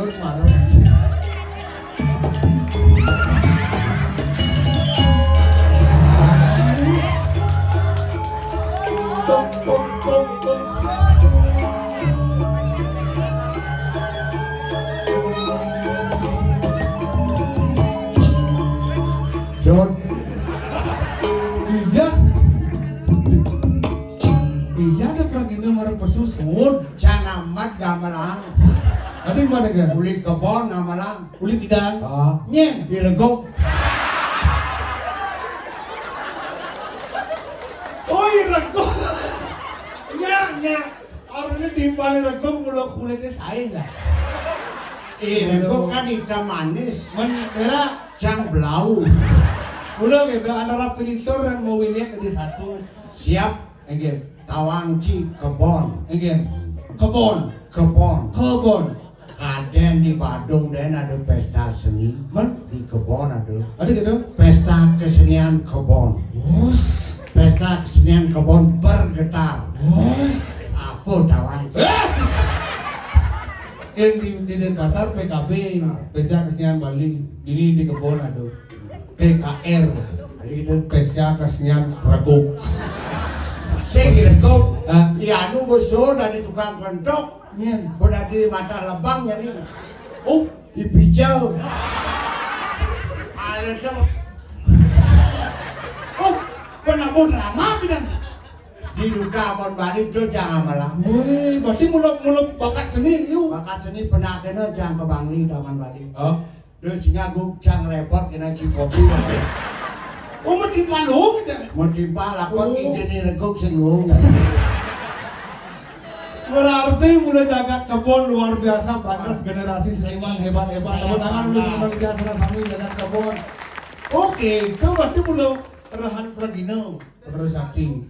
gendut malah. Jod, Ija ada pragina marang pesusud. jangan amat gamelang. Ada yang mana kan? Uli kebon gamalang. Uli bidang. Ah, Nyeng. dilegok. Oh iya rego. Nya. Orangnya timpalin rego mula kulitnya saya lah. Dilegok kan hitam manis. Kira Jang belau. mula gitu antara pintor dan mobilnya jadi satu. Siap. Again. Tawangci kebon. Kebon. Kaden di Badung dan ada pesta seni. Di kebon ada. Ada gitu? Pesta kesenian kebon. Bos. Pesta kesenian kebon bergetar. Bos. Apa Tawangci? Yang di Denpasar PKB, Pesta Kesenian Bali, ini di kebon ada PKR, Pesta Kesenian Rego. Saya dilegok. Hah? Ya anu besar dari tukang kentok. Nyen. Udah di mata lebang jadi. Oh, Dipijau. Ada dong. oh, penabuh drama kan? Di duka pon Bali itu jangan malah. Woi, berarti mula bakat seni yuk. Bakat seni pernah kena jangan ke Bangli taman Bali. Oh, Terus singa guk jangan repot kena cikopi. oh mesti malu gitu. Mau timpa lakon jadi legok sengung. Berarti mulai jagat kebon luar biasa, panas generasi seniman hebat-hebat. Tepuk tangan dulu sama Wijaya Sami jagat kebon. Oke, itu berarti mulai Rahan Pragino terus sakti.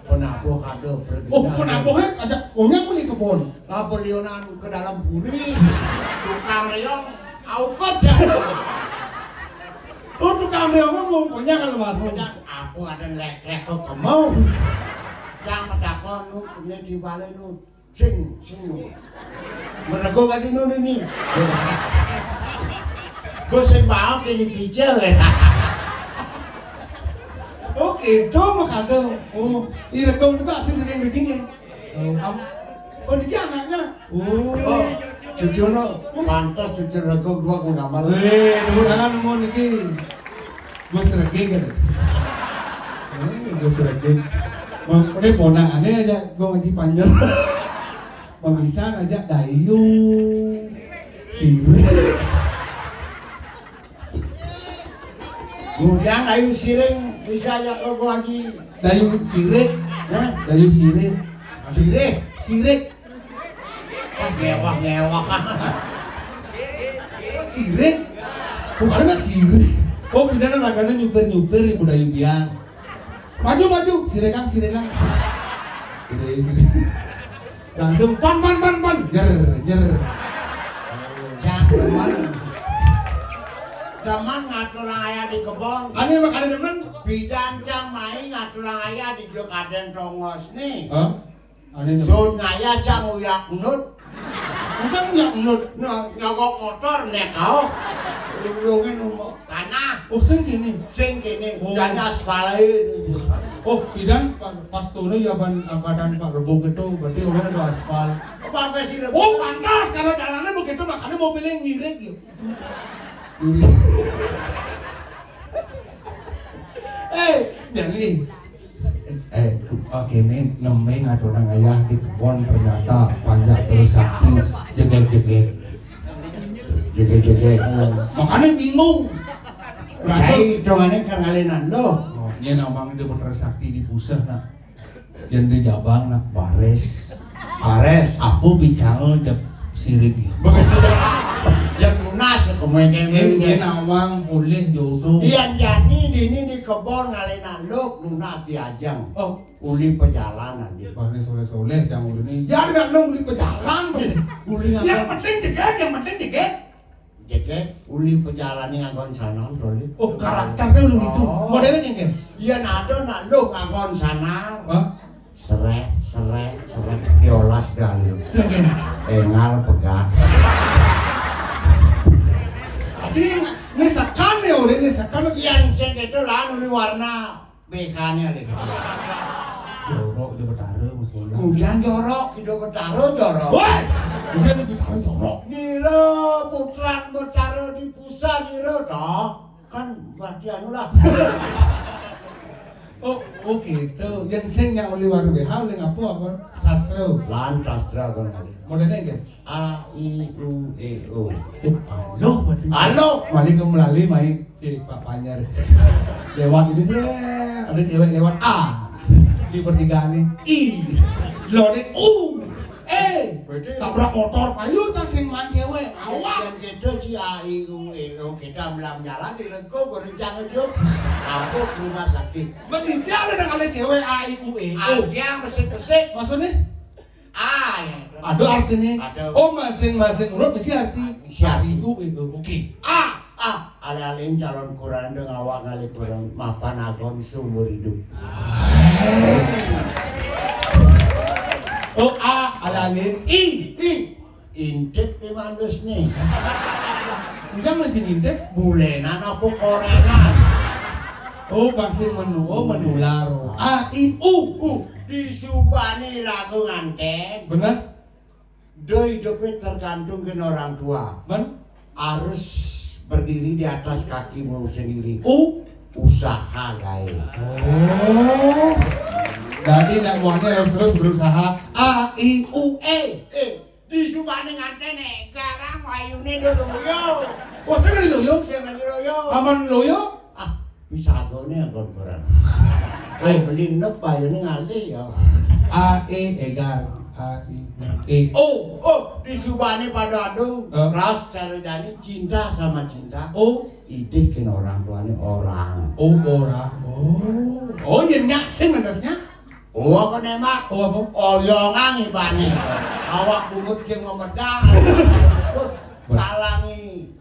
Penabuh kado pergi. Oh, penabuhnya ajak ohnya pun di kebon. Kapelionan ke dalam bumi. Tukang reong aukot ya. Oh, tukang reongnya ngomongnya kan lebat. Pokoknya aku ada lek-lek ke kamu. Jangan medakon nu kemudian di balai nu sing nu. Mereka kan di nu ini. Bosen bau kini pijar ya. Oke, itu makanya. Oh, direkom juga sih sering begini. Oh, ini anaknya. Oh, cucu nu pantas cucu rego gua ku ngamal. Weh, tepuk tangan mau niki. Gue seraging kan. Gue seraging. Ini ponakannya aja gue ngaji panjang. Pemisahan aja Dayu. Sirih. Kemudian ayu siring bisa aja ke gua lagi. Dayu Sirih. Hah? Dayu Sirih. Sirih. Sirih. Ah ngewah kan. Sirih. Bukan anak Sirih. Oh, pindahan raganya nyupir di Budayu Biang. Maju, siregang. Gitu, sirih. Langsung pan. Jer. Jangan. Daman ngatur aya di kebon. Ane mah kada demen. Bidan cang mai ngatur aya di Jokaden Tongos nih. Hah? Ane demen. Sun ngaya cang uyak nut. Macam nyak menurut. Nyogok motor nek kau. Lulungin tanah. Oh, sing kini. Sing kene Oh. dan aspalain. Oh, pidan pas turun ya ban angkatan Pak Rebung itu berarti orang ada aspal. Apa sih? Oh, pantas karena jalannya begitu makanya mobilnya ngirit gitu. Jadi ini nemeng ada orang ayah di kebun ternyata panjang terus sakti jeget-jeget. Makanya bingung. Cai dongane kangalenan lo. Oh, ini namanya dia bener sakti di pusat nak. Yang di Jabang nak Bares. Aku bicara jab sirik. Begitu yang lunas kemudian Ini nawang boleh jodoh. Iyan jadi di kebon ngalenan lo lunas diajang. Oh, Uli perjalanan di. bahkan soleh-soleh jangan ini. Jadi nak dong di pejalan. Uli Yang penting jeget. Jadi uli perjalanan nganggon sana doli. Oh, karakternya belum itu. Oh. Modelnya genggen. Iya nado nak lo nganggon sana. Hah? Serek diolas gali. Genggen. Engal pegat. gitu lah nuli warna BK-nya lagi. Jorok di Betara musuhnya. Kemudian jorok, hidup Betara jorok. Woi, bisa di Betara jorok. Nilo putran Betara di pusat nilo toh. Kan berarti anu lah. Oh, oke, tuh yang sengnya oleh waru behau dengan apa? Sastra. Lantas dragon kali. Modelnya kan? A I U E O. Halo, berarti. Halo. Mari kamu melalui main Pak Panyar. Lewat ini sih, ada cewek lewat A. Di pertigaan ini I. Lode U. Tabrak motor, payu tak sing man cewek. Awak yang kita si A I U E O kita melam nyala di lengko berencang aja. Aku ke rumah sakit. Begitu ada kali cewek A I U E O. Ada mesik-mesik. Maksudnya? A ya. Ada artinya. Ada. Oh masing-masing urut mesti arti. Mesti arti. I U E O. Oke. A. Alih-alih calon kurang dengan awak ngali kurang mapan agon seumur hidup. Oh A alih-alih I. Intip di mandus nih. Enggak mesti ngintip. Bulenan apa korengan? Oh vaksin menular. A I U. Disubani lagu nganten. Benar? Doi hidupnya tergantung ke orang tua. Ben? Harus berdiri di atas kakimu sendiri. Usaha guys. Oh. Jadi nak muatnya harus terus berusaha. A I U E. Disubani nganten garang ayune dulu yo. Oh sekarang loyo. Sing loyo. Aman loyo. Bisa agone agon koran. Beli nek bayune ngali ya. A E egar. A I E. Disubani pada adu ras caridani cinta sama cinta. Ide kena orang tuanya orang. Orang. Oh yang nyak sing menasnya. Aku nemak. Apa? Oyongan ibane. Awak bungut sing memedang. Talangi.